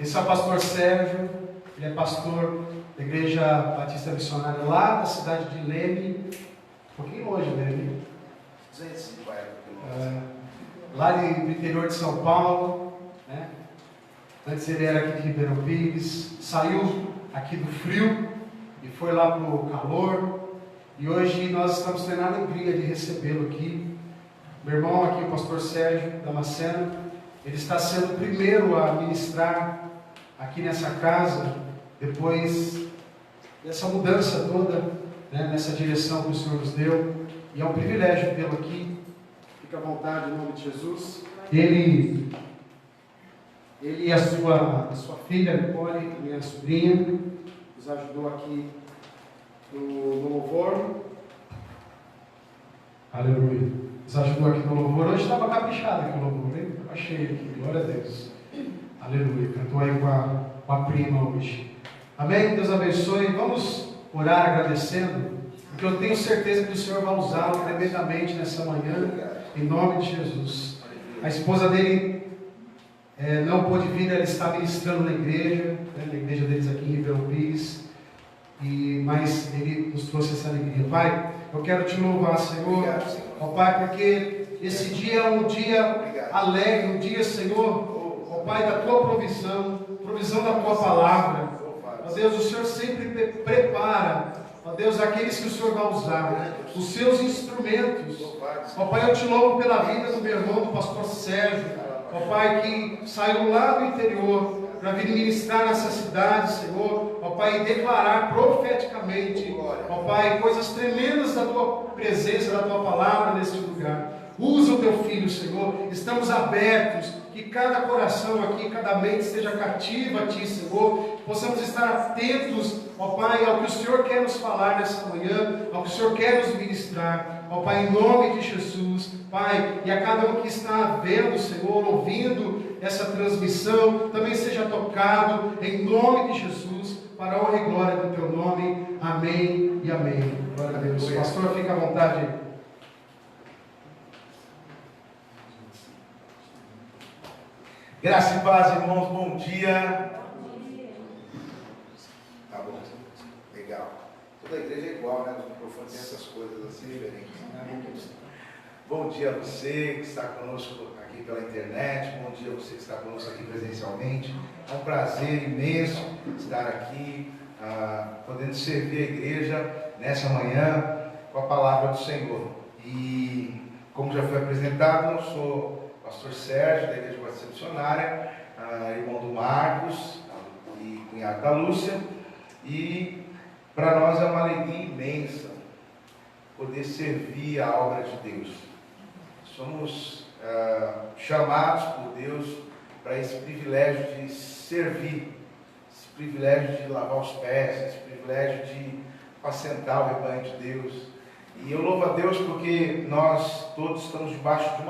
Esse é o pastor Sérgio, ele é pastor da Igreja Batista Missionária lá da cidade de Leme, um pouquinho longe, Leme. 250 Lá do interior de São Paulo, né? Antes ele era aqui de Ribeirão Pires, saiu aqui do frio e foi lá para o calor. E hoje nós estamos tendo a alegria de recebê-lo aqui. Meu irmão aqui, o pastor Sérgio Damasceno, ele está sendo o primeiro a ministrar aqui nessa casa, depois dessa mudança toda, né, nessa direção que o Senhor nos deu. E é um privilégio tê-lo aqui. Fica à vontade em nome de Jesus. Ele e a sua filha, Nicole, minha sobrinha, nos ajudou aqui no louvor. Aleluia. Nos ajudou aqui no louvor. Hoje estava caprichado aqui o louvor, hein? Achei aqui, glória a Deus. Aleluia. Cantou aí com a prima hoje. Amém? Deus abençoe. Vamos orar agradecendo, porque eu tenho certeza que o Senhor vai usá-lo tremendamente nessa manhã, em nome de Jesus. A esposa dele não pôde vir, ela está ministrando na igreja, né, na igreja deles aqui em Ribeirão Pires, mas ele nos trouxe essa alegria. Pai, eu quero te louvar, Senhor, ó Pai, porque esse dia é um dia alegre, um dia, Senhor, ó Pai, da tua provisão da tua palavra. Ó Deus, o Senhor sempre prepara, ó Deus, aqueles que o Senhor vai usar, os seus instrumentos. Ó Pai, eu te louvo pela vida do meu irmão, do pastor Sérgio, ó Pai, que saiu lá do interior para vir ministrar nessa cidade, Senhor, ó Pai, e declarar profeticamente, ó Pai, coisas tremendas da tua presença, da tua palavra neste lugar. Usa o teu filho, Senhor. Estamos abertos, que cada coração aqui, cada mente esteja cativa a ti, Senhor. Possamos estar atentos, ó Pai, ao que o Senhor quer nos falar nessa manhã, ao que o Senhor quer nos ministrar, ó Pai, em nome de Jesus, Pai, e a cada um que está vendo, Senhor, ouvindo essa transmissão, também seja tocado, em nome de Jesus, para a honra e glória do teu nome. Amém e amém. Glória a Deus. Pastor, fica à vontade. Graça e paz, irmãos, bom dia. Tá bom, legal. Toda a igreja é igual, né? Os microfones têm essas coisas assim diferentes. Bom dia a você que está conosco aqui pela internet, bom dia a você que está conosco aqui presencialmente. É um prazer imenso estar aqui, podendo servir a igreja nessa manhã com a palavra do Senhor. E como já foi apresentado, eu sou pastor Sérgio, da Igreja Batista Missionária, irmão do Marcos e cunhado da Lúcia, e para nós é uma alegria imensa poder servir a obra de Deus. Somos chamados por Deus para esse privilégio de servir, esse privilégio de lavar os pés, esse privilégio de apacentar o rebanho de Deus. E eu louvo a Deus porque nós todos estamos debaixo de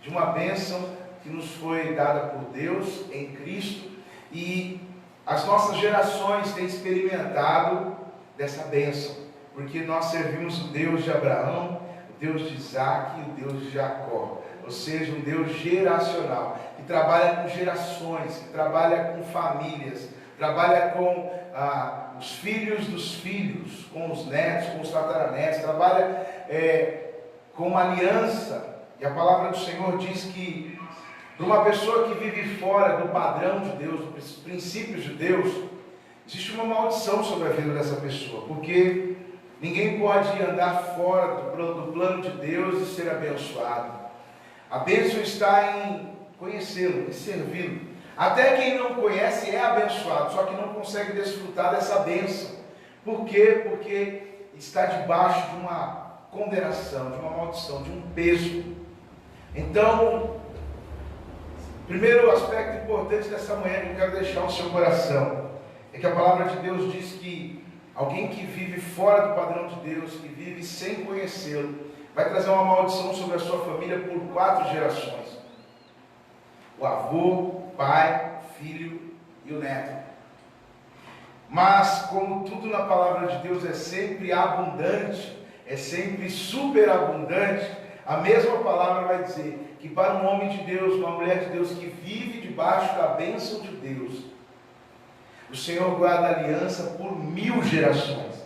uma bênção que nos foi dada por Deus em Cristo, e as nossas gerações têm experimentado dessa bênção, porque nós servimos o Deus de Abraão, o Deus de Isaac e o Deus de Jacó, ou seja, um Deus geracional, que trabalha com gerações, que trabalha com famílias, trabalha com os filhos dos filhos, com os netos, com os tataranetos, trabalha com uma aliança. E a palavra do Senhor diz que para uma pessoa que vive fora do padrão de Deus, dos princípios de Deus, existe uma maldição sobre a vida dessa pessoa, porque ninguém pode andar fora do plano de Deus e ser abençoado. A bênção está em conhecê-lo, em servi-lo. Até quem não conhece é abençoado, só que não consegue desfrutar dessa bênção. Por quê? Porque está debaixo de uma condenação, de uma maldição, de um peso. Então, primeiro aspecto importante dessa manhã que eu quero deixar no seu coração é que a palavra de Deus diz que alguém que vive fora do padrão de Deus, que vive sem conhecê-lo, vai trazer uma maldição sobre a sua família por 4 gerações: o avô, o pai, o filho e o neto. Mas como tudo na palavra de Deus é sempre abundante, é sempre superabundante, a mesma palavra vai dizer que para um homem de Deus, uma mulher de Deus que vive debaixo da bênção de Deus. O Senhor guarda a aliança por 1000 gerações.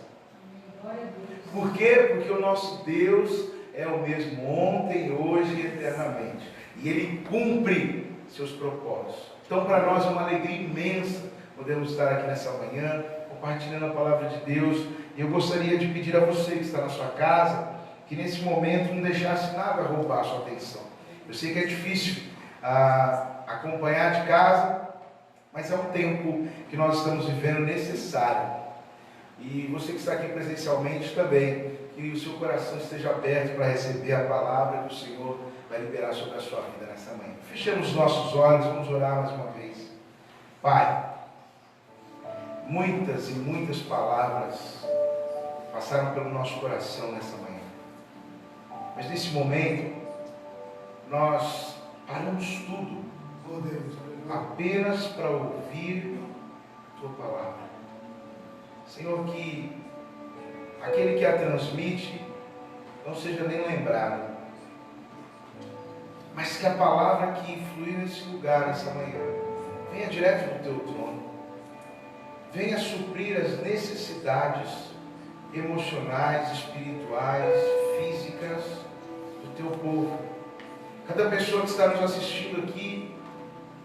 Por quê? Porque o nosso Deus é o mesmo ontem, hoje e eternamente. E Ele cumpre seus propósitos. Então, para nós é uma alegria imensa podemos estar aqui nessa manhã, compartilhando a palavra de Deus. E eu gostaria de pedir a você que está na sua casa, que nesse momento não deixasse nada roubar a sua atenção. Eu sei que é difícil acompanhar de casa, mas é um tempo que nós estamos vivendo necessário. E você que está aqui presencialmente também, que o seu coração esteja aberto para receber a palavra que o Senhor vai liberar sobre a sua vida nessa manhã. Fechemos os nossos olhos, vamos orar mais uma vez. Pai, muitas e muitas palavras passaram pelo nosso coração nessa manhã. Mas nesse momento, nós paramos tudo, oh Deus, apenas para ouvir a Tua palavra. Senhor, que aquele que a transmite não seja nem lembrado, mas que a palavra que flui nesse lugar, nessa manhã, venha direto do Teu trono, venha suprir as necessidades emocionais, espirituais, físicas do Teu povo. Cada pessoa que está nos assistindo aqui,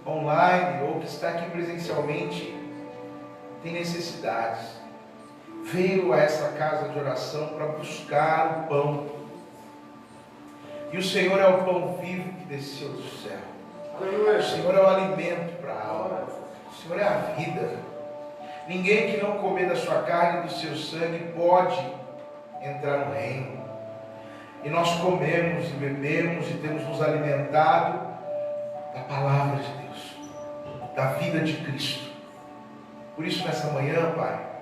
online, ou que está aqui presencialmente, tem necessidades. Veio a essa casa de oração para buscar o pão. E o Senhor é o pão vivo que desceu do céu. Aleluia. O Senhor é o alimento para a alma. O Senhor é a vida. Ninguém que não comer da sua carne e do seu sangue pode entrar no reino. E nós comemos e bebemos e temos nos alimentado da palavra de Deus, da vida de Cristo. Por isso, nessa manhã, Pai,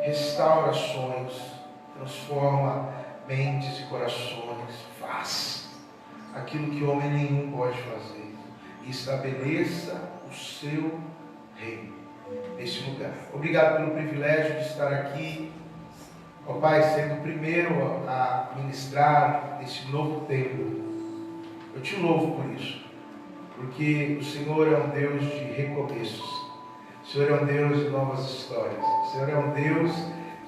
restaura sonhos, transforma mentes e corações, faz aquilo que homem nenhum pode fazer e estabeleça o seu reino nesse lugar. Obrigado pelo privilégio de estar aqui, ó Pai, sendo o primeiro a ministrar nesse novo tempo. Eu te louvo por isso, porque o Senhor é um Deus de recomeços. O Senhor é um Deus de novas histórias. O Senhor é um Deus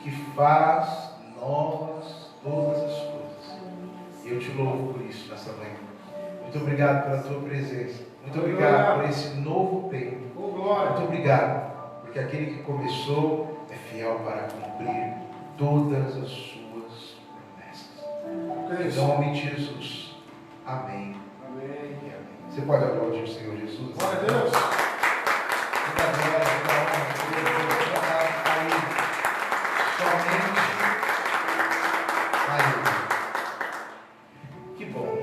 que faz novas todas as coisas. E eu te louvo por isso nessa manhã. Muito obrigado pela tua presença. Muito obrigado por esse novo tempo. Muito obrigado, porque aquele que começou é fiel para cumprir todas as suas promessas. Em nome de Jesus. Amém. Amém. Você pode aplaudir o Senhor Jesus? Glória a Deus. Que bom.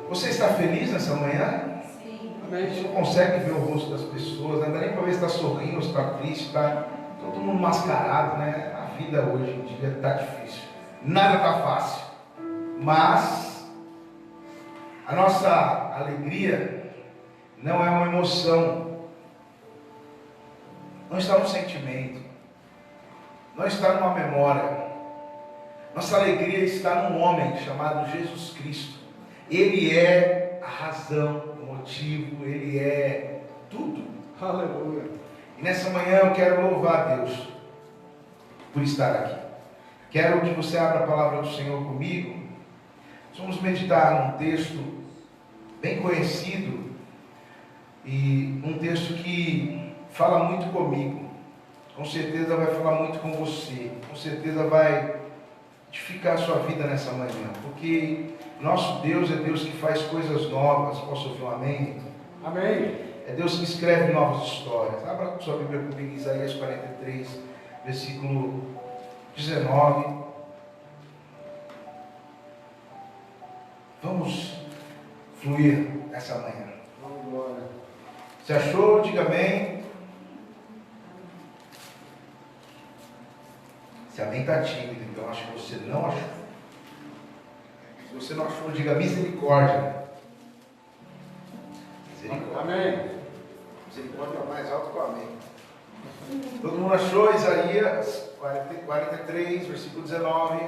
Você está feliz nessa manhã? Sim. A gente não consegue ver o rosto das pessoas, não dá nem para ver se está sorrindo ou se está triste, está todo mundo mascarado, né? A vida hoje em dia está difícil, nada está fácil, mas a nossa alegria não é uma emoção, não está no sentimento, não está numa memória. Nossa alegria está num homem chamado Jesus Cristo. Ele é a razão, o motivo, Ele é tudo. Aleluia. E nessa manhã eu quero louvar a Deus por estar aqui. Quero que você abra a palavra do Senhor comigo. Vamos meditar num texto bem conhecido e um texto que fala muito comigo. Com certeza vai falar muito com você. Com certeza vai edificar a sua vida nessa manhã, porque nosso Deus é Deus que faz coisas novas. Posso ouvir um amém? Amém. É Deus que escreve novas histórias. Abra sua Bíblia comigo, Isaías 43, versículo 19. Vamos fluir nessa manhã. Vamos embora. Se achou, diga amém. Se amém está tímido, então acho que você não achou. Se você não achou, diga misericórdia. Misericórdia. Amém. Misericórdia é mais alto que o amém. Todo mundo achou Isaías 43, versículo 19.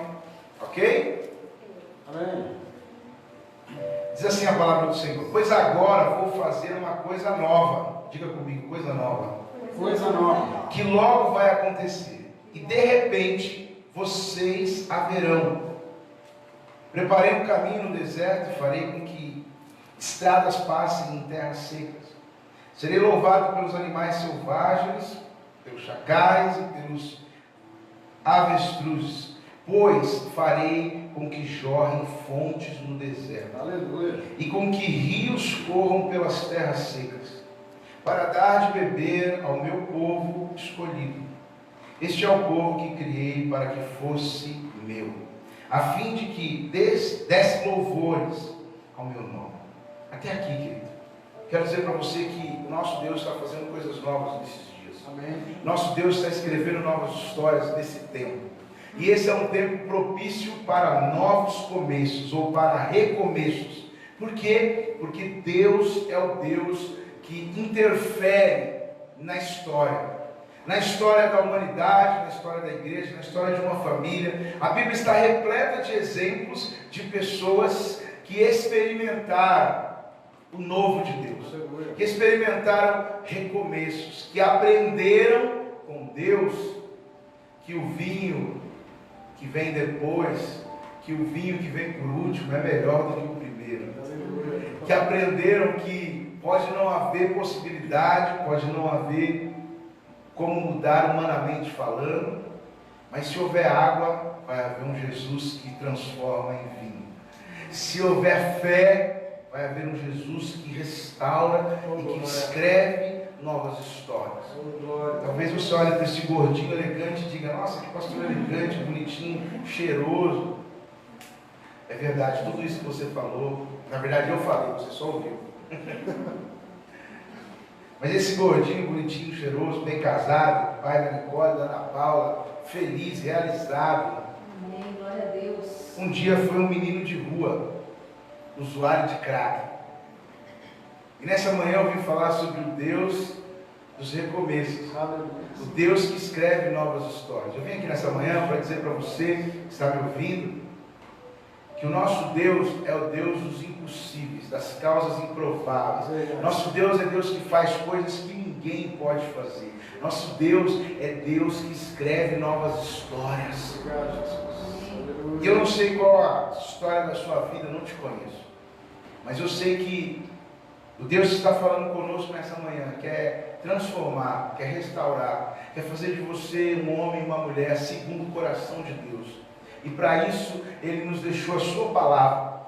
Ok? Amém. Diz assim a palavra do Senhor: pois agora vou fazer uma coisa nova. Diga comigo, coisa nova. Coisa nova. Que logo vai acontecer. E de repente vocês a verão. Preparei um caminho no deserto e farei com que estradas passem em terras secas. Serei louvado pelos animais selvagens, pelos chacais e pelos avestruzes, pois farei com que jorrem fontes no deserto. Aleluia. E com que rios corram pelas terras secas, para dar de beber ao meu povo escolhido. Este é o povo que criei para que fosse meu, a fim de que desse louvores ao meu nome. Até aqui, querido. Quero dizer para você que o nosso Deus está fazendo coisas novas nesses dias. Amém. Nosso Deus está escrevendo novas histórias nesse tempo. E esse é um tempo propício para novos começos, ou para recomeços. Por quê? Porque Deus é o Deus que interfere na história da humanidade, na história da igreja, na história de uma família. A Bíblia está repleta de exemplos de pessoas que experimentaram o novo de Deus, que experimentaram recomeços, que aprenderam com Deus que o vinho que vem depois, que o vinho que vem por último é melhor do que o primeiro, que aprenderam que pode não haver possibilidade, pode não haver como mudar humanamente falando, mas se houver água, vai haver um Jesus que transforma em vinho. Se houver fé, vai haver um Jesus que restaura e que escreve novas histórias. Talvez você olhe para esse gordinho elegante e diga: nossa, que pastor elegante, bonitinho, cheiroso. É verdade, tudo isso que você falou, na verdade eu falei, você só ouviu. Mas esse gordinho, bonitinho, cheiroso, bem casado, pai da Nicole, da Ana Paula, feliz, realizado. Amém, glória a Deus. Um dia foi um menino de rua, usuário de crack. E nessa manhã eu vim falar sobre o Deus dos recomeços. O Deus que escreve novas histórias. Eu vim aqui nessa manhã para dizer para você que está me ouvindo, que o nosso Deus é o Deus dos impossíveis, das causas improváveis. Nosso Deus é Deus que faz coisas que ninguém pode fazer. Nosso Deus é Deus que escreve novas histórias. E eu não sei qual a história da sua vida, eu não te conheço. Mas eu sei que o Deus que está falando conosco nessa manhã quer transformar, quer restaurar, quer fazer de você um homem e uma mulher segundo o coração de Deus. E para isso Ele nos deixou a sua palavra,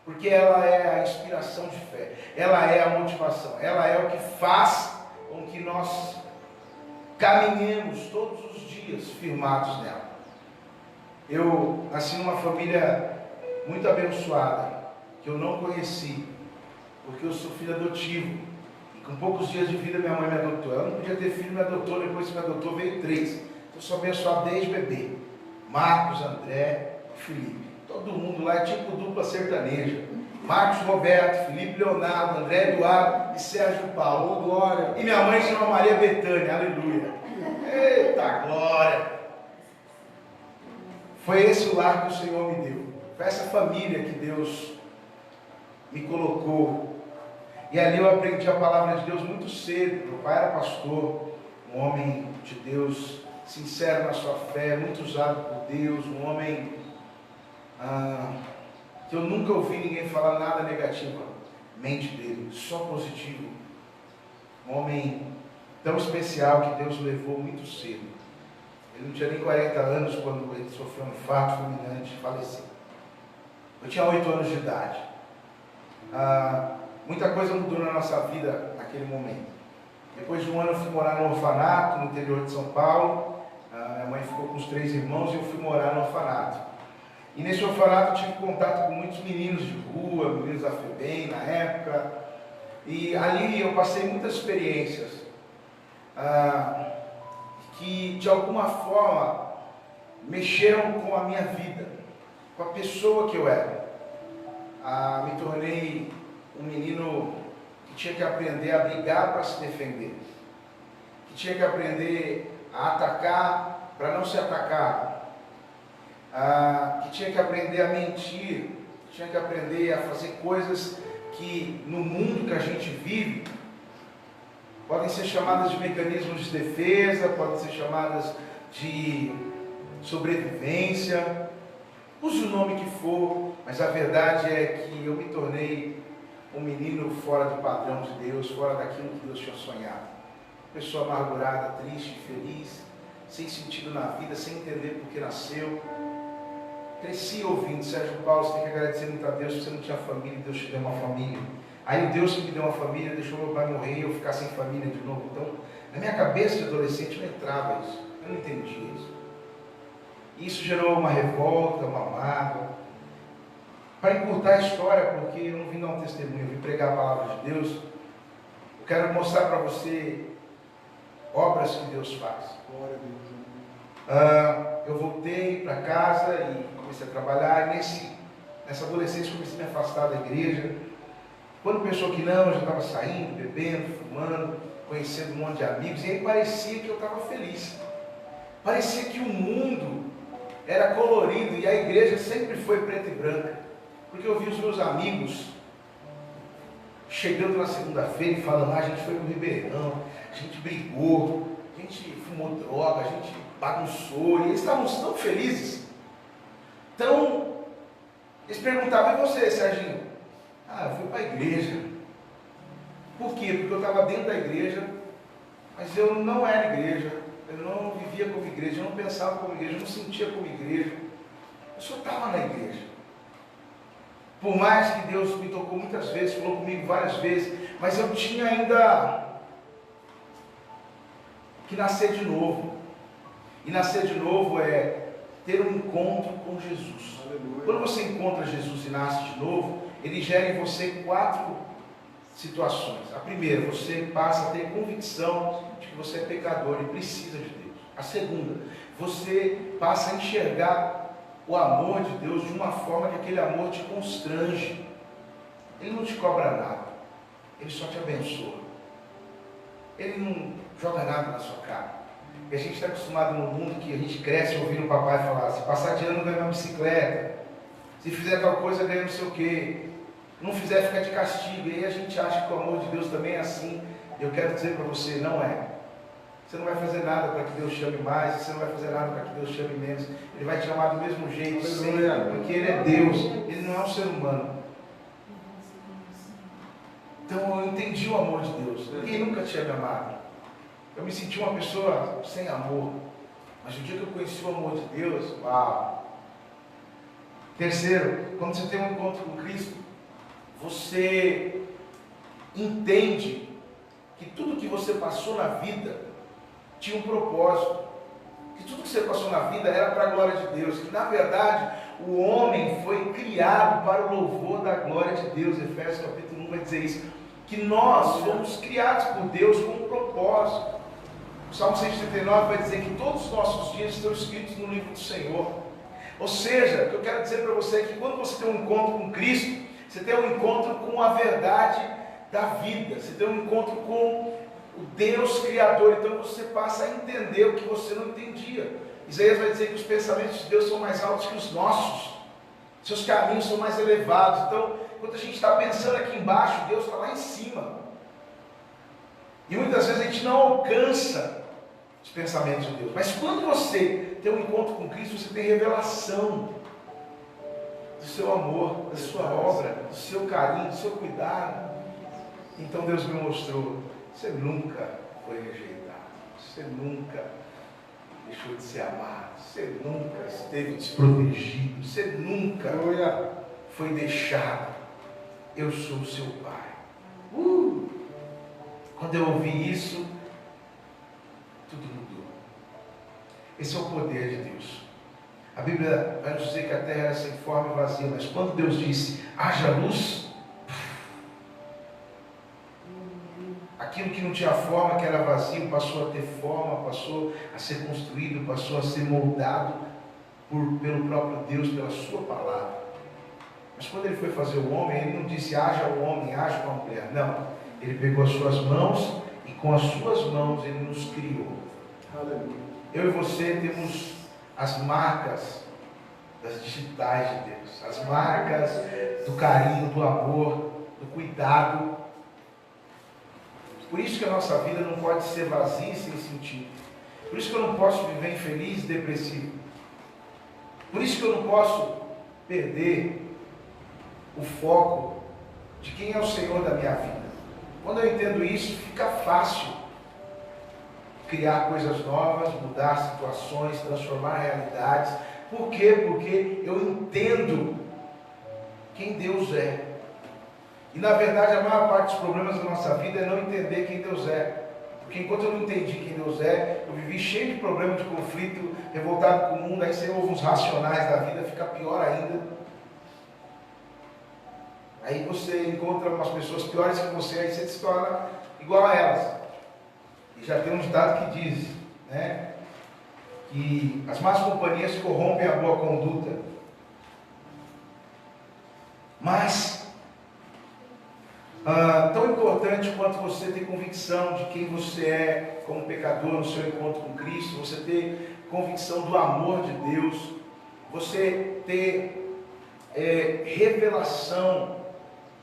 porque ela é a inspiração de fé, ela é a motivação, ela é o que faz com que nós caminhemos todos os dias firmados nela. Eu nasci numa família muito abençoada, que eu não conheci, porque eu sou filho adotivo, e com poucos dias de vida minha mãe me adotou. Ela não podia ter filho, me adotou, depois que me adotou veio 3, então eu sou abençoado desde bebê. Marcos, André, Felipe, todo mundo lá é tipo dupla sertaneja. Marcos Roberto, Felipe Leonardo, André Eduardo e Sérgio Paulo. Glória. E minha mãe se chama Maria Bethânia, aleluia. Eita glória. Foi esse o lar que o Senhor me deu, foi essa família que Deus me colocou. E ali eu aprendi a palavra de Deus muito cedo. Meu pai era pastor, um homem de Deus, sincero na sua fé, muito usado por Deus, um homem que eu nunca ouvi ninguém falar nada negativamente dele, só positivo. Um homem tão especial que Deus levou muito cedo. Ele não tinha nem 40 anos quando ele sofreu um infarto fulminante e faleceu. Eu tinha 8 anos de idade. Muita coisa mudou na nossa vida naquele momento. Depois de um ano eu fui morar no orfanato no interior de São Paulo. Minha mãe ficou com os 3 irmãos e eu fui morar no orfanato. E nesse orfanato eu tive contato com muitos meninos de rua, meninos da FEBEM na época. E ali eu passei muitas experiências que de alguma forma mexeram com a minha vida, com a pessoa que eu era. Me tornei um menino que tinha que aprender a brigar para se defender, que tinha que aprender a atacar para não ser atacado, que tinha que aprender a mentir, tinha que aprender a fazer coisas que no mundo que a gente vive podem ser chamadas de mecanismos de defesa, podem ser chamadas de sobrevivência, use o nome que for, mas a verdade é que eu me tornei um menino fora do padrão de Deus, fora daquilo que Deus tinha sonhado. Pessoa amargurada, triste, infeliz, sem sentido na vida, sem entender por que nasceu. Cresci ouvindo, Sérgio Paulo, você tem que agradecer muito a Deus que você não tinha família e Deus te deu uma família. Aí o Deus que me deu uma família deixou meu pai morrer e eu ficar sem família de novo. Então, na minha cabeça de adolescente não entrava isso, eu não entendia isso. Isso gerou uma revolta, uma mágoa. Para encurtar a história, porque eu não vim dar um testemunho, eu vim pregar a palavra de Deus, eu quero mostrar para você obras que Deus faz. Eu voltei para casa e comecei a trabalhar. Nessa adolescência comecei a me afastar da igreja. Quando pensou que não, eu já estava saindo, bebendo, fumando, conhecendo um monte de amigos, e aí parecia que eu estava feliz. Parecia que o mundo era colorido e a igreja sempre foi preta e branca. Porque eu vi os meus amigos chegando na segunda-feira e falando, a gente foi pro Ribeirão, a gente brigou, a gente fumou droga, a gente bagunçou, e eles estavam tão felizes. Então, eles perguntavam, e você, Serginho? Eu fui para a igreja. Por quê? Porque eu estava dentro da igreja, mas eu não era igreja, eu não vivia como igreja, eu não pensava como igreja, eu não sentia como igreja, eu só estava na igreja. Por mais que Deus me tocou muitas vezes, falou comigo várias vezes, mas eu tinha ainda que nascer de novo. E nascer de novo é ter um encontro com Jesus. Aleluia. Quando você encontra Jesus e nasce de novo, ele gera em você 4 situações. A primeira, você passa a ter convicção de que você é pecador e precisa de Deus. A segunda, você passa a enxergar o amor de Deus de uma forma que aquele amor te constrange. Ele não te cobra nada, ele só te abençoa. Ele não joga nada na sua cara. E a gente está acostumado no mundo que a gente cresce ouvindo o papai falar, se passar de ano ganha uma bicicleta, se fizer tal coisa ganha não sei o quê, não fizer fica de castigo. E aí a gente acha que o amor de Deus também é assim. Eu quero dizer para você, não é. Você não vai fazer nada para que Deus chame mais, você não vai fazer nada para que Deus chame menos. Ele vai te amar do mesmo jeito, sempre, porque Ele é Deus, Ele não é um ser humano. Então eu entendi o amor de Deus. Ninguém nunca tinha me amado. Eu me senti uma pessoa sem amor. Mas o dia que eu conheci o amor de Deus, uau! Terceiro, quando você tem um encontro com Cristo, você entende que tudo que você passou na vida tinha um propósito, que tudo que você passou na vida era para a glória de Deus, que na verdade o homem foi criado para o louvor da glória de Deus. Efésios capítulo 1 vai dizer isso, que nós fomos criados por Deus com um propósito. O Salmo 139 vai dizer que todos os nossos dias estão escritos no livro do Senhor. Ou seja, o que eu quero dizer para você é que quando você tem um encontro com Cristo, você tem um encontro com a verdade da vida, você tem um encontro com o Deus Criador. Então você passa a entender o que você não entendia. Isaías vai dizer que os pensamentos de Deus são mais altos que os nossos, seus caminhos são mais elevados. Então, quando a gente está pensando aqui embaixo, Deus está lá em cima. E muitas vezes a gente não alcança os pensamentos de Deus. Mas quando você tem um encontro com Cristo, você tem revelação do seu amor, da sua obra, do seu carinho, do seu cuidado. Então Deus me mostrou, você nunca foi rejeitado, você nunca deixou de ser amado, você nunca esteve desprotegido, você nunca foi deixado. Eu sou o seu Pai. Quando eu ouvi isso, tudo mudou. Esse é o poder de Deus. A Bíblia vai nos dizer que a terra era sem forma e vazia, mas quando Deus disse, haja luz, aquilo que não tinha forma, que era vazio, passou a ter forma, passou a ser construído, passou a ser moldado pelo próprio Deus, pela sua palavra. Mas quando ele foi fazer o homem, ele não disse, haja o homem, haja uma mulher. Não. Ele pegou as suas mãos e com as suas mãos ele nos criou. Aleluia. Eu e você temos as marcas das digitais de Deus, as marcas do carinho, do amor, do cuidado. Por isso que a nossa vida não pode ser vazia e sem sentido. Por isso que eu não posso viver infeliz e depressivo. Por isso que eu não posso perder o foco de quem é o Senhor da minha vida. Quando eu entendo isso, fica fácil criar coisas novas, mudar situações, transformar realidades. Por quê? Porque eu entendo quem Deus é. E na verdade a maior parte dos problemas da nossa vida é não entender quem Deus é. Porque enquanto eu não entendi quem Deus é, eu vivi cheio de problemas, de conflito, revoltado com o mundo. Aí você ouve uns racionais da vida, fica pior ainda. Aí você encontra umas pessoas piores que você, aí você se torna igual a elas. E já tem um ditado que diz, né, que as más companhias corrompem a boa conduta. Mas tão importante quanto você ter convicção de quem você é como pecador no seu encontro com Cristo, você ter convicção do amor de Deus, você ter revelação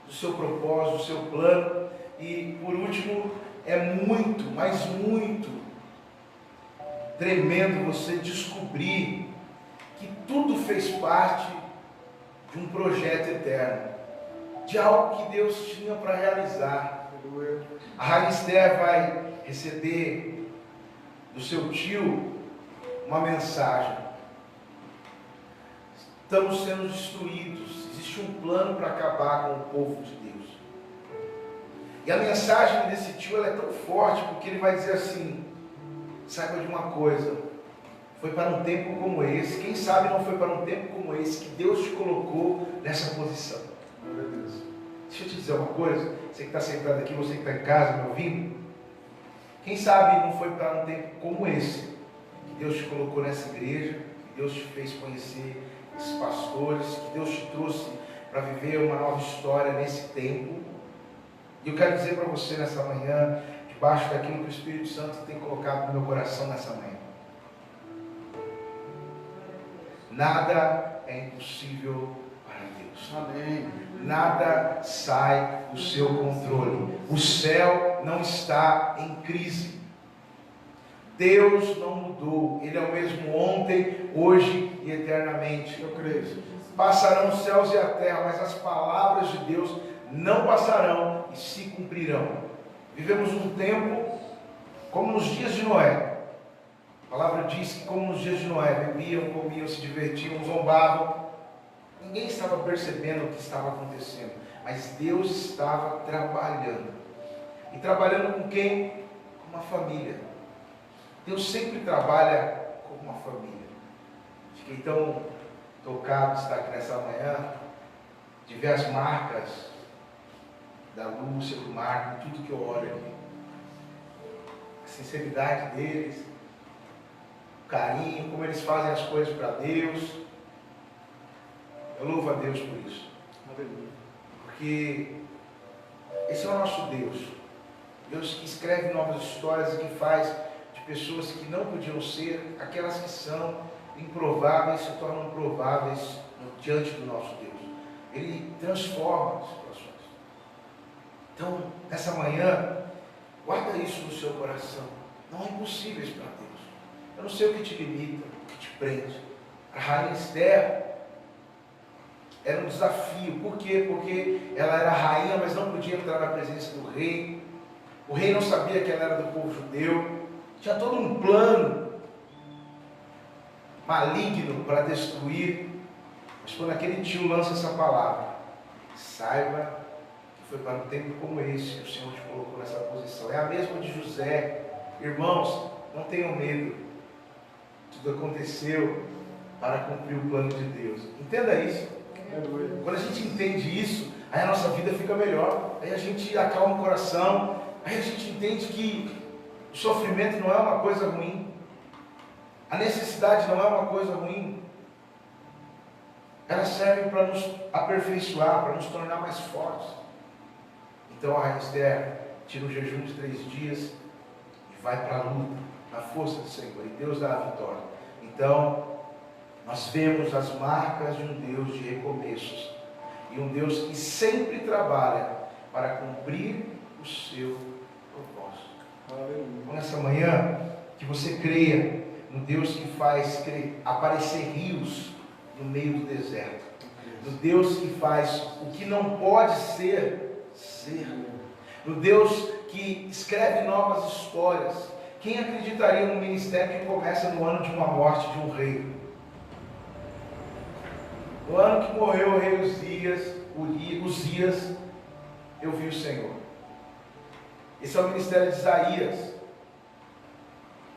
do seu propósito, do seu plano, e por último, é muito, mas muito tremendo você descobrir que tudo fez parte de um projeto eterno, de algo que Deus tinha para realizar. A Rainha Esther vai receber do seu tio uma mensagem: estamos sendo destruídos, existe um plano para acabar com o povo de Deus. E a mensagem desse tio ela é tão forte, porque ele vai dizer assim: saiba de uma coisa, foi para um tempo como esse, quem sabe não foi para um tempo como esse que Deus te colocou nessa posição. Meu Deus. Deixa eu te dizer uma coisa, você que está sentado aqui, você que está em casa me ouvindo, quem sabe não foi para um tempo como esse que Deus te colocou nessa igreja, que Deus te fez conhecer esses pastores, que Deus te trouxe para viver uma nova história nesse tempo. E eu quero dizer para você nessa manhã, debaixo daquilo que o Espírito Santo tem colocado no meu coração nessa manhã: nada é impossível para Deus. Amém. Nada sai do seu controle. O céu não está em crise. Deus não mudou. Ele é o mesmo ontem, hoje e eternamente. Eu creio. Passarão os céus e a terra, mas as palavras de Deus não passarão e se cumprirão. Vivemos um tempo como nos dias de Noé. A palavra diz que como nos dias de Noé, bebiam, comiam, se divertiam, zombavam. Ninguém estava percebendo o que estava acontecendo, mas Deus estava trabalhando. E trabalhando com quem? Com uma família. Deus sempre trabalha com uma família. Fiquei tão tocado de estar aqui nessa manhã, de ver as marcas da Lúcia, do Marco, tudo que eu olho aqui. A sinceridade deles, o carinho, como eles fazem as coisas para Deus. Eu louvo a Deus por isso. Porque esse é o nosso Deus. Deus que escreve novas histórias e que faz de pessoas que não podiam ser, aquelas que são improváveis, se tornam prováveis diante do nosso Deus. Ele transforma as situações. Então, nessa manhã, guarda isso no seu coração. Não é impossível para Deus. Eu não sei o que te limita, o que te prende. A Rainha Esther era um desafio. Por quê? Porque ela era rainha, mas não podia entrar na presença do rei. O rei não sabia que ela era do povo judeu. Tinha todo um plano maligno para destruir. Mas quando aquele tio lança essa palavra, saiba que foi para um tempo como esse que o Senhor te colocou nessa posição. É a mesma de José. Irmãos, não tenham medo. Tudo aconteceu para cumprir o plano de Deus. Entenda isso. Quando a gente entende isso, aí a nossa vida fica melhor. Aí a gente acalma o coração. Aí a gente entende que o sofrimento não é uma coisa ruim. A necessidade não é uma coisa ruim. Ela serve para nos aperfeiçoar, para nos tornar mais fortes. Então a Rainha Esther tira um jejum de 3 dias e vai para a luta, na força do Senhor. E Deus dá a vitória. Então, nós vemos as marcas de um Deus de recomeços e um Deus que sempre trabalha para cumprir o seu propósito. Então, nessa manhã, que você creia no Deus que faz aparecer rios no meio do deserto, no Deus que faz o que não pode ser, ser, no Deus que escreve novas histórias. Quem acreditaria no ministério que começa no ano de uma morte de um rei? No ano que morreu o rei Uzias, eu vi o Senhor. Esse é o ministério de Isaías.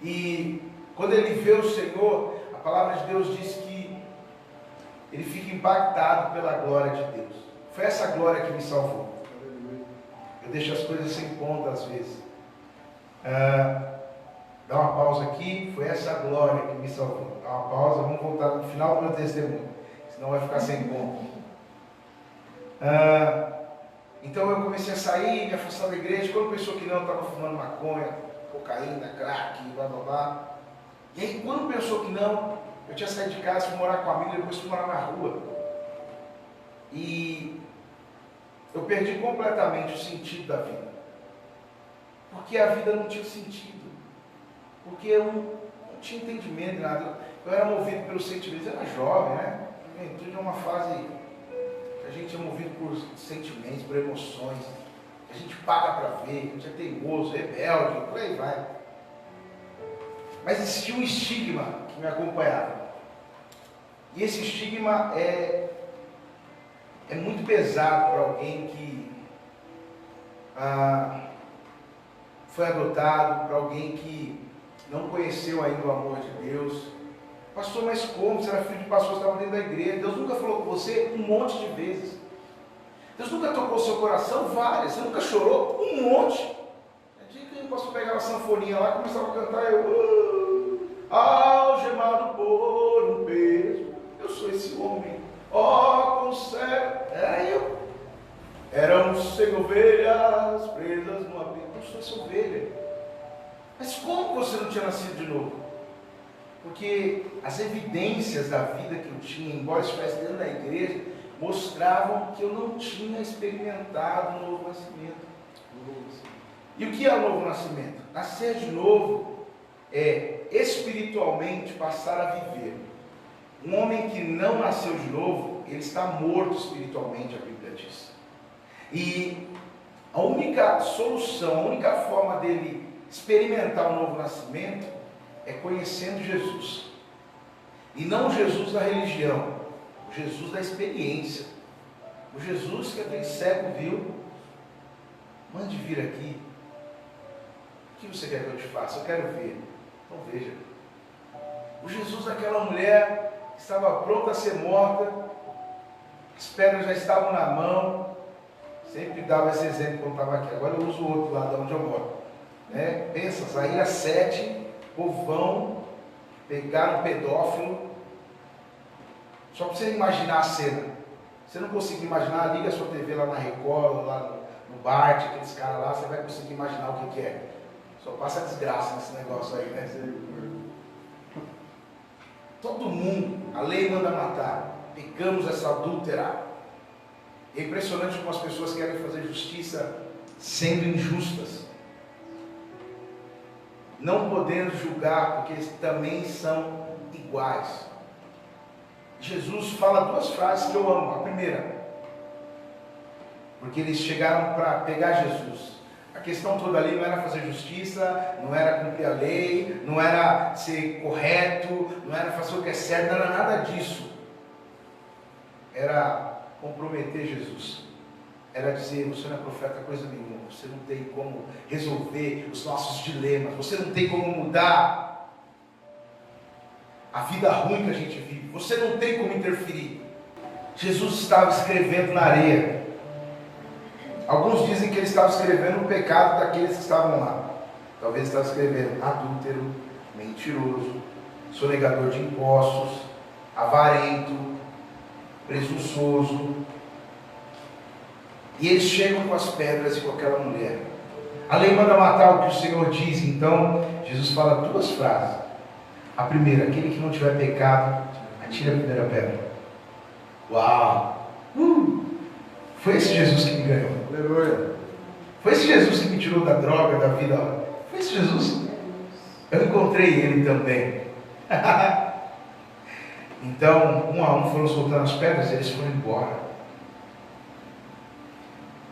E quando ele vê o Senhor, a palavra de Deus diz que ele fica impactado pela glória de Deus. Foi essa glória que me salvou. Eu deixo as coisas sem ponta às vezes. Dá uma pausa aqui. Foi essa glória que me salvou. Dá uma pausa, vamos voltar no final do meu testemunho, senão vai ficar sem ponto. Então eu comecei a sair, me afastar da igreja. Quando pensou que não, eu estava fumando maconha, cocaína, crack, blá blá blá. E aí quando pensou que não, eu tinha saído de casa, fui morar com um amigo, depois fui morar na rua. E eu perdi completamente o sentido da vida. Porque a vida não tinha sentido. Porque eu não tinha entendimento de nada. Eu era movido pelos sentimentos, eu era jovem, né? A juventude é uma fase que a gente é movido por sentimentos, por emoções. A gente paga para ver, a gente é teimoso, rebelde, por aí vai. Mas existia um estigma que me acompanhava. E esse estigma é muito pesado para alguém que foi adotado, para alguém que não conheceu ainda o amor de Deus. Pastor, mas como? Você era filho de pastor, você estava dentro da igreja. Deus nunca falou com você? Um monte de vezes. Deus nunca tocou seu coração? Várias. Você nunca chorou? Um monte. Tinha que o pastor pegava a sanfoninha lá e começava a cantar. Algemado por um peso, eu sou esse homem. Ó, concebe. Era eu. Éramos 100 ovelhas presas numa vida. Eu sou essa ovelha. Mas como você não tinha nascido de novo? Porque as evidências da vida que eu tinha, embora estivesse dentro da igreja, mostravam que eu não tinha experimentado o novo nascimento. E o que é o novo nascimento? Nascer de novo é espiritualmente passar a viver. Um homem que não nasceu de novo, ele está morto espiritualmente, a Bíblia diz. E a única solução, a única forma dele experimentar o novo nascimento é conhecendo Jesus. E não o Jesus da religião, o Jesus da experiência. O Jesus que aquele cego viu. Mande vir aqui. O que você quer que eu te faça? Eu quero ver. Então veja. O Jesus daquela mulher que estava pronta a ser morta, as pedras já estavam na mão. Sempre dava esse exemplo quando estava aqui. Agora eu uso o outro lado de onde eu moro. Pensa, saíram 7, povão, pegaram um pedófilo. Só para você imaginar a cena. Você não consegue imaginar, liga a sua TV lá na Record, lá no Bart, aqueles caras lá, você vai conseguir imaginar o que é. Só passa desgraça nesse negócio aí, né? Todo mundo, a lei manda matar. Pegamos essa adúltera. É impressionante como as pessoas querem fazer justiça sendo injustas. Não podendo julgar, porque eles também são iguais. Jesus fala 2 frases que eu amo. A primeira, porque eles chegaram para pegar Jesus. A questão toda ali não era fazer justiça, não era cumprir a lei, não era ser correto, não era fazer o que é certo, não era nada disso. Era comprometer Jesus. Era dizer, você não é profeta coisa nenhuma, você não tem como resolver os nossos dilemas, você não tem como mudar a vida ruim que a gente vive, você não tem como interferir. Jesus estava escrevendo na areia. Alguns dizem que ele estava escrevendo o pecado daqueles que estavam lá. Talvez estava escrevendo adúltero, mentiroso, sonegador de impostos, avarento, presunçoso. E eles chegam com as pedras e com aquela mulher. A lei manda matar o que o Senhor diz. Então, Jesus fala 2 frases. A primeira, aquele que não tiver pecado, Atire a primeira pedra. Uau! Foi esse Jesus que me ganhou. Aleluia. Foi esse Jesus que me tirou da droga, da vida. Foi esse Jesus. Eu encontrei ele também. Então, um a um foram soltando as pedras e eles foram embora.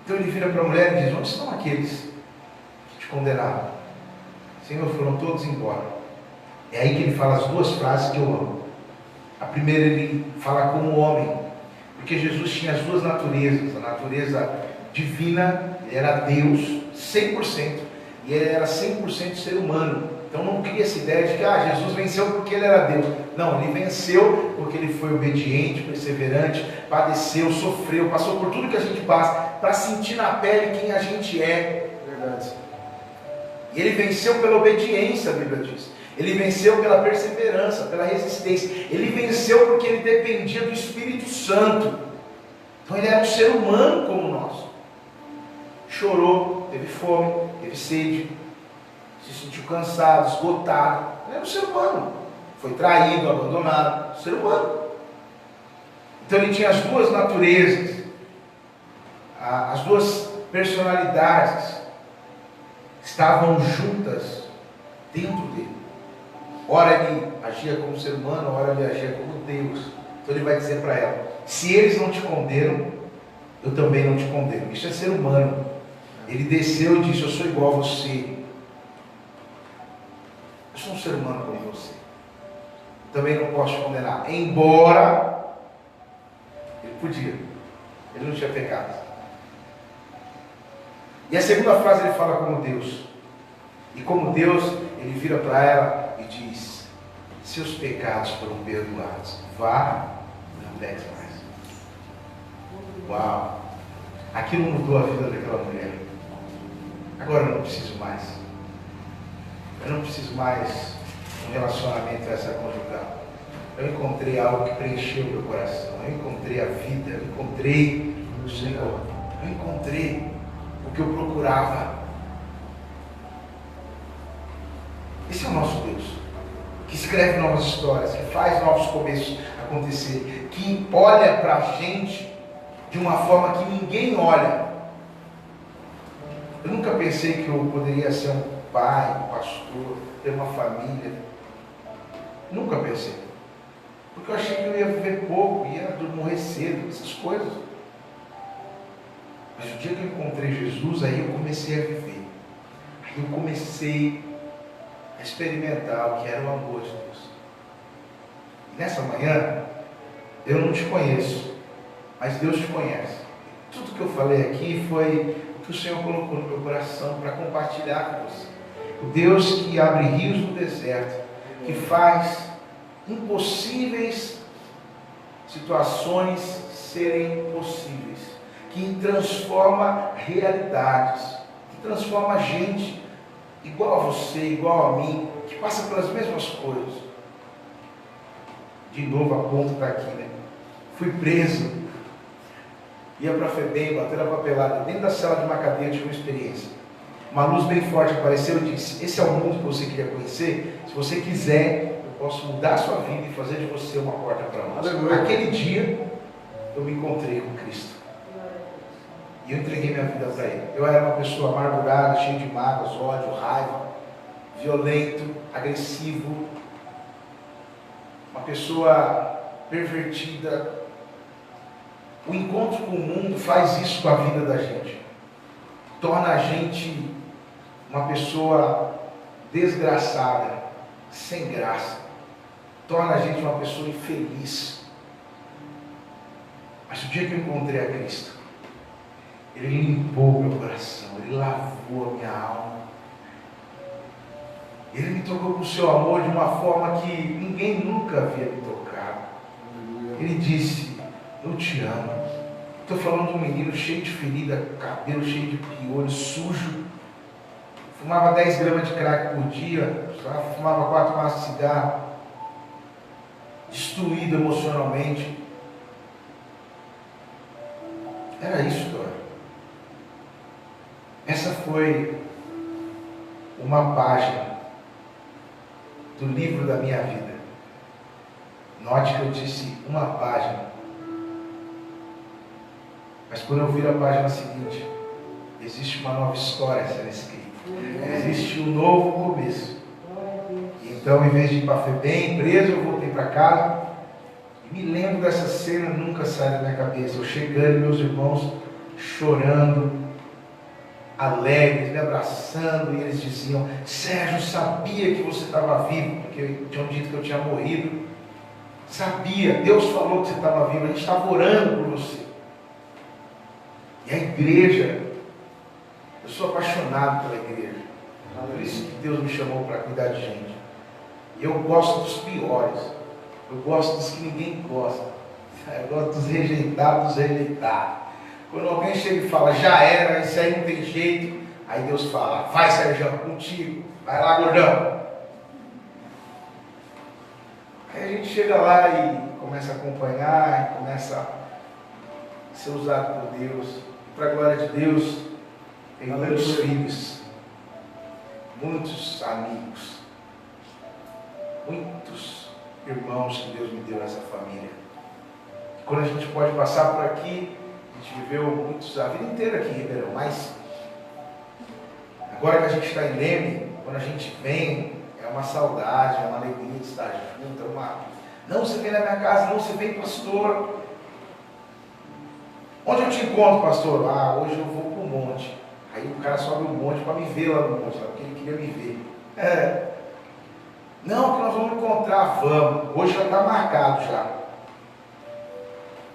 Então ele vira para a mulher e diz: onde estão aqueles que te condenaram? Senhor, foram todos embora. É aí que ele fala as duas frases que eu amo. A primeira, ele fala como homem, porque Jesus tinha as duas naturezas. A natureza divina, ele era Deus 100%, e ele era 100% ser humano. Então não cria essa ideia de que Jesus venceu porque ele era Deus. Não, ele venceu porque ele foi obediente, perseverante, padeceu, sofreu, passou por tudo que a gente passa, para sentir na pele quem a gente é. Verdade. E ele venceu pela obediência, a Bíblia diz. Ele venceu pela perseverança, pela resistência. Ele venceu porque ele dependia do Espírito Santo. Então ele era um ser humano como nós. Chorou, teve fome, teve sede, se sentiu cansado, esgotado. Ele era um ser humano. Foi traído, abandonado. Ser humano. Então ele tinha as duas naturezas, as duas personalidades estavam juntas dentro dele. Ora ele agia como ser humano, ora ele agia como Deus. Então ele vai dizer para ela: se eles não te condenam, eu também não te condeno. Isso é ser humano. Ele desceu e disse: eu sou igual a você. Eu sou um ser humano como você. Também não posso te condenar. Embora ele podia. Ele não tinha pecado. E a segunda frase ele fala como Deus. E como Deus, ele vira para ela e diz: seus pecados foram perdoados. Vá, não peques mais. Uau! Aquilo mudou a vida daquela mulher. Agora eu não preciso mais. Eu não preciso mais um relacionamento extraconjugal. Eu encontrei algo que preencheu meu coração. Eu encontrei a vida. Eu encontrei o Senhor. Eu encontrei o que eu procurava. Esse é o nosso Deus, que escreve novas histórias, que faz novos começos acontecer, que olha para a gente de uma forma que ninguém olha. Eu nunca pensei que eu poderia ser um pai, um pastor, ter uma família. Nunca pensei. Porque eu achei que eu ia viver pouco, ia morrer cedo, essas coisas. Mas o dia que eu encontrei Jesus, aí eu comecei a viver. Aí eu comecei a experimentar o que era o amor de Deus. E nessa manhã, eu não te conheço, mas Deus te conhece. Tudo que eu falei aqui foi o que o Senhor colocou no meu coração para compartilhar com você. O Deus que abre rios no deserto, que faz impossíveis situações serem possíveis, que transforma realidades, que transforma gente igual a você, igual a mim, que passa pelas mesmas coisas. De novo a ponta está aqui, né? Fui preso, ia para a FEBEM, bater a papelada, dentro da cela de uma cadeia, tive uma experiência. Uma luz bem forte apareceu e disse: esse é o mundo que você queria conhecer? Se você quiser, eu posso mudar a sua vida e fazer de você uma porta para nós. Aleluia. Aquele dia, eu me encontrei com Cristo. E eu entreguei minha vida para Ele. Eu era uma pessoa amargurada, cheia de mágoas, ódio, raiva, violento, agressivo, uma pessoa pervertida. O encontro com o mundo faz isso com a vida da gente. Torna a gente uma pessoa desgraçada, sem graça. Torna a gente uma pessoa infeliz. Mas o dia que eu encontrei a Cristo, Ele limpou meu coração, Ele lavou a minha alma. Ele me tocou com o seu amor de uma forma que ninguém nunca havia me tocado. Ele disse: eu te amo. Estou falando de um menino cheio de ferida, cabelo cheio de piolho, sujo. Fumava 10 gramas de crack por dia, fumava 4 maços de cigarro. Destruído emocionalmente. Era isso, Dora. Essa foi uma página do livro da minha vida. Note que eu disse uma página. Mas quando eu viro a página seguinte, existe uma nova história sendo escrita. Existe um novo começo. Então, em vez de ir para a FEBEM, preso, eu voltei para casa. E me lembro dessa cena, nunca sai da minha cabeça. Eu chegando, meus irmãos chorando, alegres, me abraçando, e eles diziam: Sérgio, sabia que você estava vivo, porque tinham dito que eu tinha morrido. Sabia, Deus falou que você estava vivo, a gente estava orando por você. E a igreja, eu sou apaixonado pela igreja. Por isso que Deus me chamou para cuidar de gente. E eu gosto dos piores. Eu gosto dos que ninguém gosta. Eu gosto dos rejeitados, Quando alguém chega e fala, já era, isso aí não tem jeito. Aí Deus fala, vai Sérgio, contigo. Vai lá, gordão. Aí a gente chega lá e começa a acompanhar, e começa a ser usado por Deus. Para a glória de Deus, tem muitos filhos, muitos amigos, muitos irmãos que Deus me deu nessa família. Quando a gente pode passar por aqui, a gente viveu muitos, a vida inteira aqui em Ribeirão, mas agora que a gente está em Leme, quando a gente vem, é uma saudade, é uma alegria de estar junto, não, você vem na minha casa, não, você vem, pastor. Onde eu te encontro, pastor? Ah, hoje eu vou para o monte. Aí o cara sobe o monte para me ver lá no monte, porque ele queria me ver. Não, que nós vamos encontrar, vamos. Hoje já está marcado já.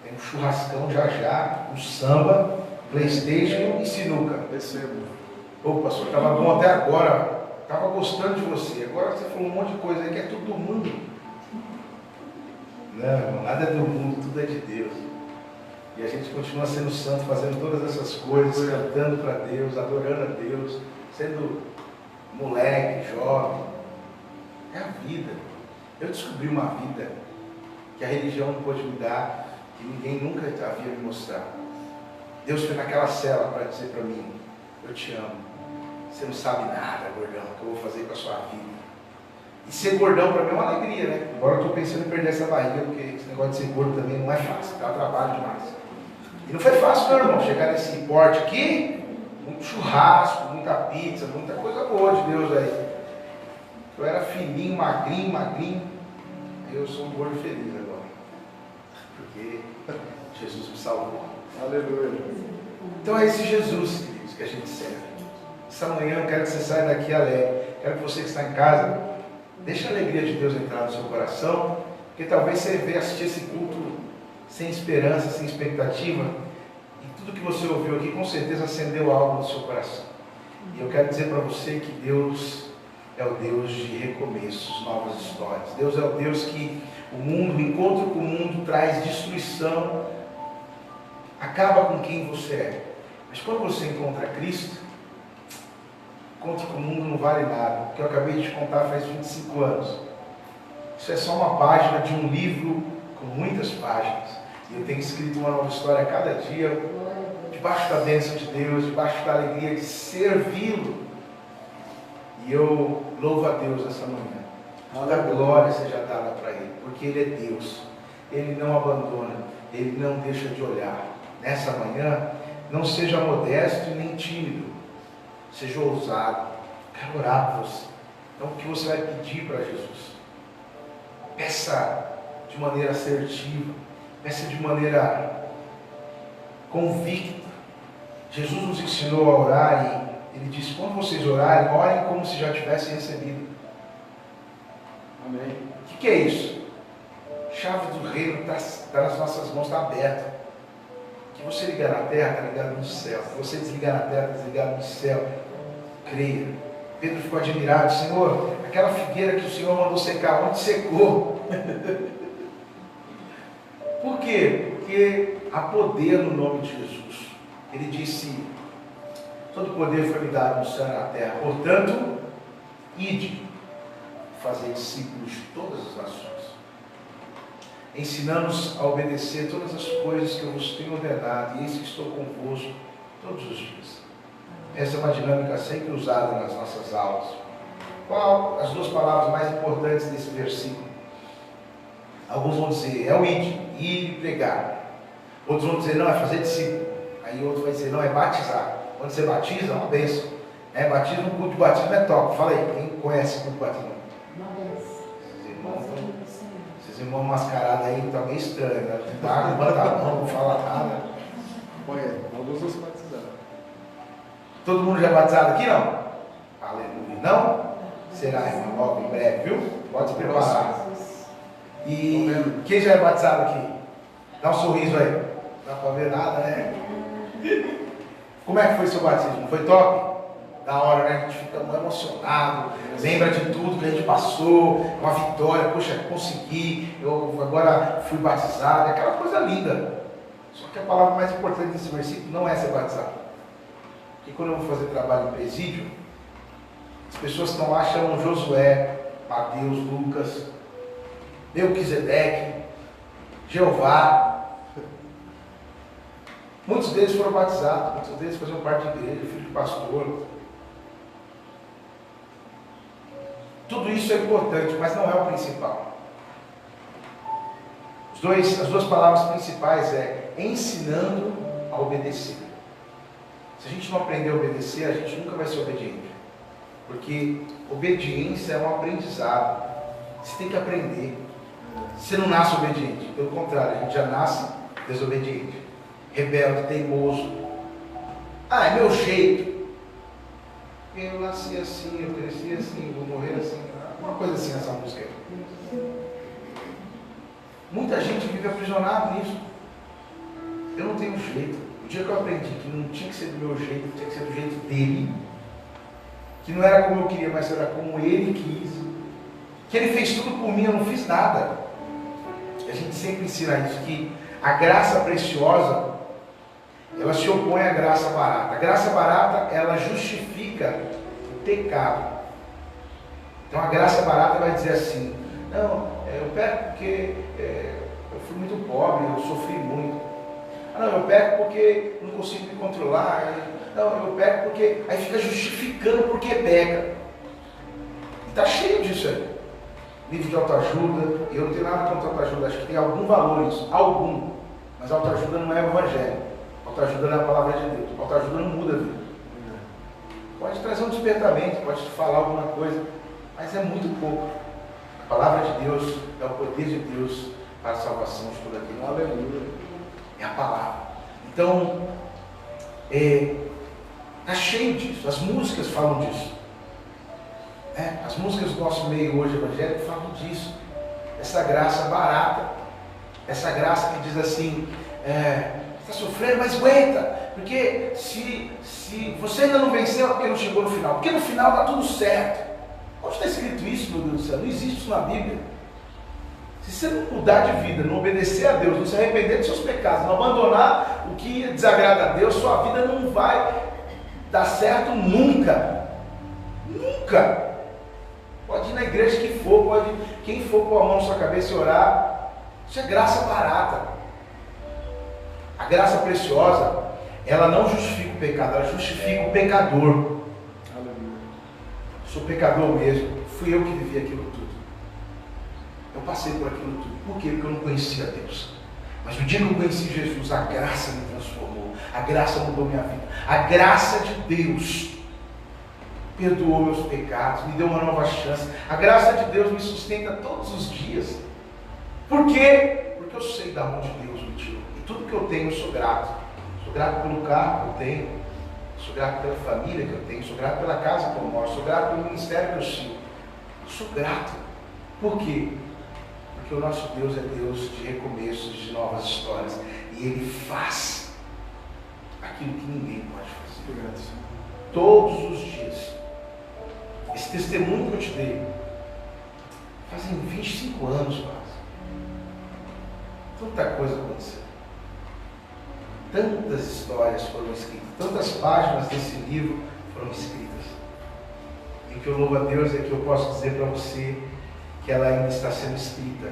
Tem um churrascão já, um samba, PlayStation e sinuca. Recebo. Ô pastor, estava bom até agora. Estava gostando de você. Agora você falou um monte de coisa aí que é tudo do mundo. Não, irmão, nada é do mundo, tudo é de Deus. E a gente continua sendo santo, fazendo todas essas coisas, cantando para Deus, adorando a Deus, sendo moleque, jovem. É a vida. Eu descobri uma vida que a religião não pôde me dar, que ninguém nunca havia me mostrado. Deus foi naquela cela para dizer para mim, eu te amo. Você não sabe nada, gordão, o que eu vou fazer com a sua vida. E ser gordão para mim é uma alegria, né? Agora eu estou pensando em perder essa barriga, porque esse negócio de ser gordo também não é fácil, dá trabalho demais. E não foi fácil, meu irmão, chegar nesse porte aqui, muito churrasco, muita pizza, muita coisa boa de Deus aí. Eu era fininho, magrinho, aí eu sou um gordo feliz agora, porque Jesus me salvou. Aleluia. Então é esse Jesus, queridos, que a gente serve. Essa manhã eu quero que você saia daqui alegre. Quero que você que está em casa, deixe a alegria de Deus entrar no seu coração, porque talvez você venha assistir esse culto sem esperança, sem expectativa, e tudo que você ouviu aqui com certeza acendeu algo no seu coração. E eu quero dizer para você que Deus é o Deus de recomeços, novas histórias. Deus é o Deus que o encontro com o mundo traz destruição, acaba com quem você é. Mas quando você encontra Cristo, encontro com o mundo não vale nada. O que eu acabei de te contar faz 25 anos. Isso é só uma página de um livro com muitas páginas. E eu tenho escrito uma nova história a cada dia, debaixo da bênção de Deus, debaixo da alegria de servi-lo. E eu louvo a Deus essa manhã. Toda a glória seja dada para Ele, porque Ele é Deus. Ele não abandona, Ele não deixa de olhar. Nessa manhã, não seja modesto e nem tímido. Seja ousado. Quero orar por você. Então, o que você vai pedir para Jesus? Peça de maneira assertiva. Peça de maneira convicta. Jesus nos ensinou a orar e Ele disse, quando vocês orarem, orem como se já tivessem recebido. Amém. O que é isso? A chave do reino está nas nossas mãos, está aberta. O que você ligar na terra, está ligado no céu. O que você desligar na terra, está desligado no céu. Creia. Pedro ficou admirado. Senhor, aquela figueira que o Senhor mandou secar, onde secou? Por quê? Porque há poder no nome de Jesus. Ele disse, todo poder foi me dado no céu e na terra. Portanto, ide, fazer discípulos de todas as nações. Ensinando-os a obedecer todas as coisas que eu vos tenho ordenado, e eis que estou convosco todos os dias. Essa é uma dinâmica sempre usada nas nossas aulas. Qual as duas palavras mais importantes desse versículo? Alguns vão dizer, é o ir e pregar. Outros vão dizer, não, é fazer discípulo. Aí outro vai dizer, não, é batizar. Quando você batiza, é uma bênção. Batismo, o culto de batismo é top. Fala aí, quem conhece o culto de batismo? Uma benção. Esses irmãos mascarados aí estão meio estranhos, né? Não tá, não bota a mão, não fala nada. Alguns não se batizaram. Todo mundo já é batizado aqui, não? Aleluia. Não? Será, irmão? Logo em breve, viu? Pode se preparar. E quem já é batizado aqui? Dá um sorriso aí. Não dá pra ver nada, né? Como é que foi seu batismo? Foi top? Da hora, né? A gente fica muito emocionado, lembra de tudo que a gente passou, uma vitória, poxa, consegui, eu agora fui batizado, é aquela coisa linda. Só que a palavra mais importante desse versículo não é ser batizado. Porque quando eu vou fazer trabalho em presídio, as pessoas não acham Josué, Mateus, Lucas, Melquisedeque, Jeová. Muitos deles foram batizados, muitos deles faziam parte da igreja, filho de pastor. Tudo isso é importante, mas não é o principal. As duas palavras principais é ensinando a obedecer. Se a gente não aprender a obedecer, a gente nunca vai ser obediente. Porque obediência é um aprendizado. Você tem que aprender. Você não nasce obediente. Pelo contrário, a gente já nasce desobediente. Rebelde, teimoso. Ah, é meu jeito. Eu nasci assim, eu cresci assim, vou morrer assim. Uma coisa assim nessa música aí. Muita gente vive aprisionado nisso. Eu não tenho jeito. O dia que eu aprendi que não tinha que ser do meu jeito, tinha que ser do jeito dele, que não era como eu queria, mas era como ele quis, que ele fez tudo por mim, eu não fiz nada. A gente sempre ensina isso, que a graça preciosa, ela se opõe à graça barata. A graça barata, ela justifica o pecado. Então a graça barata vai dizer assim, não, eu peco porque eu fui muito pobre, eu sofri muito. Ah, não, eu peco porque não consigo me controlar. Não, eu peco porque... Aí fica justificando porque peca. Está cheio disso aí. Livro de autoajuda, e eu não tenho nada contra autoajuda, acho que tem algum valor isso, algum. Mas autoajuda não é o evangelho. Autoajuda não é a palavra de Deus. Autoajuda não muda a vida. Pode trazer um despertamento, pode te falar alguma coisa, mas é muito pouco. A palavra de Deus é o poder de Deus para a salvação de tudo aquilo. Aleluia. É a palavra. Então, está cheio disso. As músicas falam disso. As músicas do nosso meio hoje evangélico falam disso. Essa graça barata. Essa graça que diz assim, está sofrendo, mas aguenta. Porque se você ainda não venceu, é porque não chegou no final. Porque no final está tudo certo. Onde está escrito isso, meu Deus do céu? Não existe isso na Bíblia. Se você não mudar de vida, não obedecer a Deus, não se arrepender dos seus pecados, não abandonar o que desagrada a Deus, sua vida não vai dar certo nunca. Nunca. Pode ir na igreja que for, quem for pôr a mão na sua cabeça e orar. Isso é graça barata. A graça preciosa, ela não justifica o pecado, ela justifica o pecador. Sou pecador mesmo, fui eu que vivi aquilo tudo. Eu passei por aquilo tudo. Por quê? Porque eu não conhecia Deus. Mas no dia que eu conheci Jesus, a graça me transformou. A graça mudou minha vida. A graça de Deus perdoou meus pecados, me deu uma nova chance. A graça de Deus me sustenta todos os dias. Por quê? Porque eu sei da onde Deus me tirou. E tudo que eu tenho, eu sou grato. Sou grato pelo carro que eu tenho. Sou grato pela família que eu tenho, sou grato pela casa que eu moro, sou grato pelo ministério que eu sigo. Sou grato. Por quê? Porque o nosso Deus é Deus de recomeços, de novas histórias. E Ele faz aquilo que ninguém pode fazer. Todos os dias. Esse testemunho que eu te dei, fazem 25 anos quase. Tanta coisa aconteceu. Tantas histórias foram escritas, tantas páginas desse livro foram escritas. E o que eu louvo a Deus é que eu posso dizer para você que ela ainda está sendo escrita.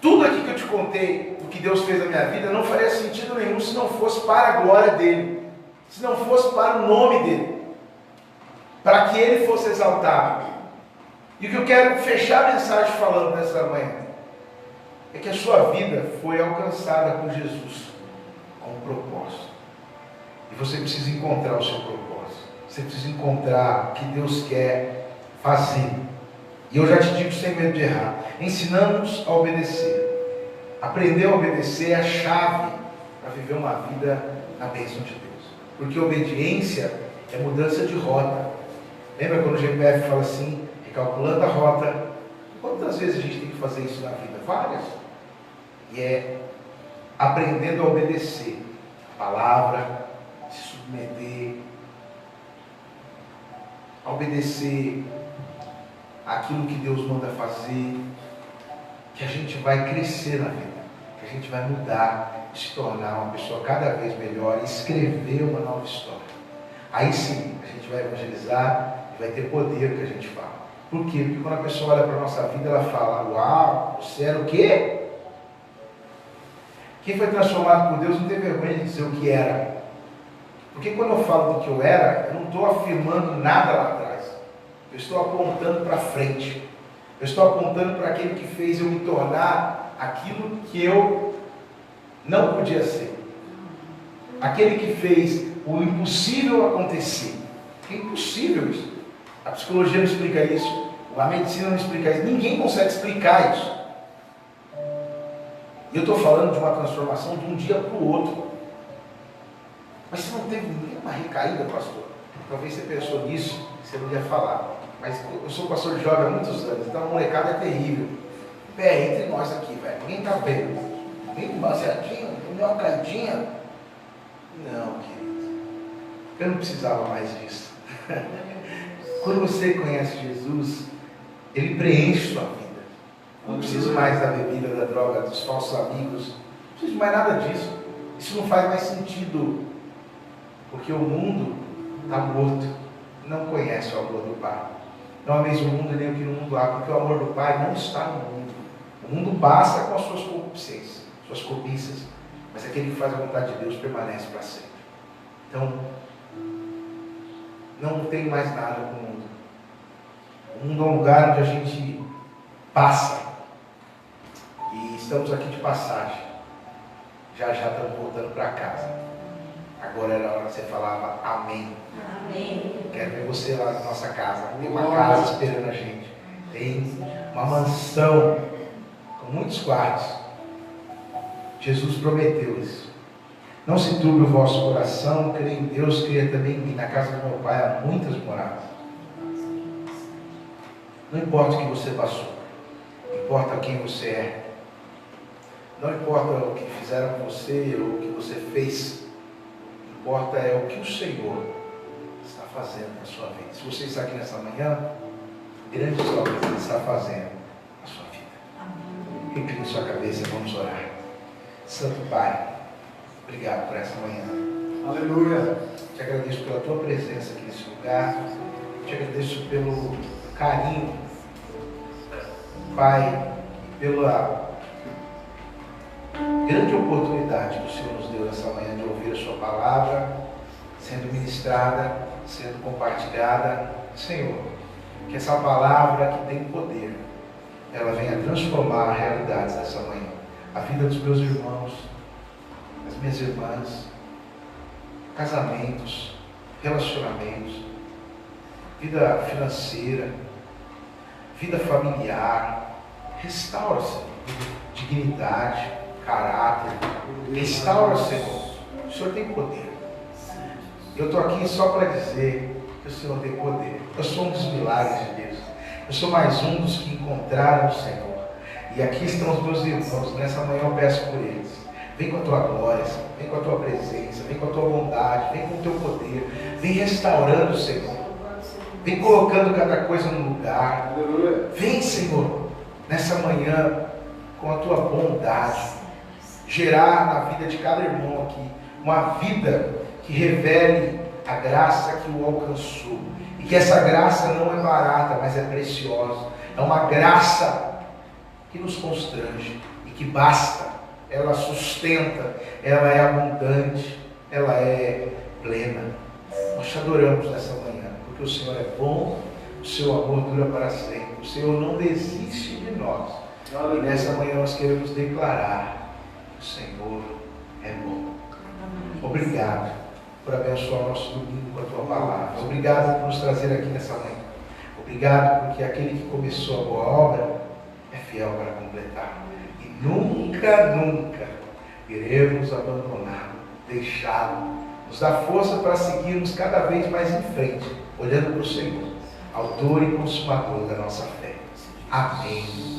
Tudo aqui que eu te contei, o que Deus fez na minha vida, não faria sentido nenhum se não fosse para a glória dEle, se não fosse para o nome dEle, para que Ele fosse exaltado. E o que eu quero fechar a mensagem falando nessa manhã, é que a sua vida foi alcançada por Jesus com um propósito. E você precisa encontrar o seu propósito. Você precisa encontrar o que Deus quer fazer. E eu já te digo sem medo de errar. Ensinamos a obedecer. Aprender a obedecer é a chave para viver uma vida na bênção de Deus. Porque obediência é mudança de rota. Lembra quando o GPF fala assim, recalculando a rota? Quantas vezes a gente tem que fazer isso na vida? Várias. E é aprendendo a obedecer a palavra, se submeter, a obedecer aquilo que Deus manda fazer, que a gente vai crescer na vida, que a gente vai mudar, se tornar uma pessoa cada vez melhor, escrever uma nova história. Aí sim, a gente vai evangelizar e vai ter poder no que a gente fala. Por quê? Porque quando a pessoa olha para a nossa vida, ela fala, uau, você era o quê? Quem foi transformado por Deus não tem vergonha de dizer o que era. Porque quando eu falo do que eu era, eu não estou afirmando nada lá atrás. Eu estou apontando para frente. Eu estou apontando para aquele que fez eu me tornar aquilo que eu não podia ser. Aquele que fez o impossível acontecer. É impossível isso. A psicologia não explica isso. A medicina não explica isso. Ninguém consegue explicar isso. E eu estou falando de uma transformação de um dia para o outro. Mas você não teve nenhuma recaída, pastor? Talvez você pensou nisso, você não ia falar. Mas eu sou pastor de jovem há muitos anos, então a molecada é terrível. Entre nós aqui, velho. Ninguém está vendo. Ninguém baseadinho, deu uma caidinha. Não, querido. Eu não precisava mais disso. Quando você conhece Jesus, Ele preenche sua vida. Não preciso mais da bebida, da droga, dos falsos amigos. Não preciso mais nada disso. Isso não faz mais sentido. Porque o mundo está morto. Não conhece o amor do Pai. Não ameis o mundo nem o que no mundo há. Porque o amor do Pai não está no mundo. O mundo basta com as suas concupiscências, suas cobiças. Mas aquele que faz a vontade de Deus permanece para sempre. Então, não tem mais nada com o mundo. O mundo é um lugar onde a gente passa. E estamos aqui de passagem. Já estamos voltando para casa. Agora era a hora que você falava amém. Amém. Quero ver você lá na nossa casa. Tem uma casa esperando a gente. Tem uma mansão com muitos quartos. Jesus prometeu isso. Não se turbe o vosso coração, creia em Deus, creia também em mim. Na casa do meu Pai há muitas moradas. Não importa o que você passou, importa quem você é. Não importa o que fizeram com você ou o que você fez. Importa é o que o Senhor está fazendo na sua vida. Se você está aqui nessa manhã, grandes obras Ele está fazendo na sua vida. Recline sua cabeça e vamos orar. Santo Pai, obrigado por essa manhã. Aleluia. Te agradeço pela tua presença aqui nesse lugar. Te agradeço pelo carinho, Pai, pela grande oportunidade que o Senhor nos deu nessa manhã de ouvir a sua palavra, sendo ministrada, sendo compartilhada. Senhor, que essa palavra que tem poder, ela venha transformar realidades dessa manhã. A vida dos meus irmãos, das minhas irmãs, casamentos, relacionamentos, vida financeira, vida familiar. Restaura, Senhor, dignidade, caráter. Restaura, Senhor. O Senhor tem poder. Eu estou aqui só para dizer que o Senhor tem poder. Eu sou um dos milagres de Deus. Eu sou mais um dos que encontraram o Senhor. E aqui estão os meus irmãos. Nessa manhã eu peço por eles. Vem com a tua glória, Senhor. Vem com a tua presença. Vem com a tua bondade. Vem com o teu poder. Vem restaurando, Senhor. Vem colocando cada coisa no lugar. Vem, Senhor, nessa manhã com a tua bondade. Gerar na vida de cada irmão aqui uma vida que revele a graça que o alcançou. E que essa graça não é barata, mas é preciosa. É uma graça que nos constrange e que basta. Ela sustenta, ela é abundante, ela é plena. Nós te adoramos nessa manhã, porque o Senhor é bom, o seu amor dura para sempre. O Senhor não desiste de nós. E nessa manhã nós queremos declarar: o Senhor é bom. Obrigado por abençoar o nosso domingo com a tua palavra. Obrigado por nos trazer aqui nessa manhã. Obrigado porque aquele que começou a boa obra é fiel para completar. E nunca, nunca iremos abandoná-lo, deixá-lo. Nos dá força para seguirmos cada vez mais em frente, olhando para o Senhor, autor e consumador da nossa fé. Amém.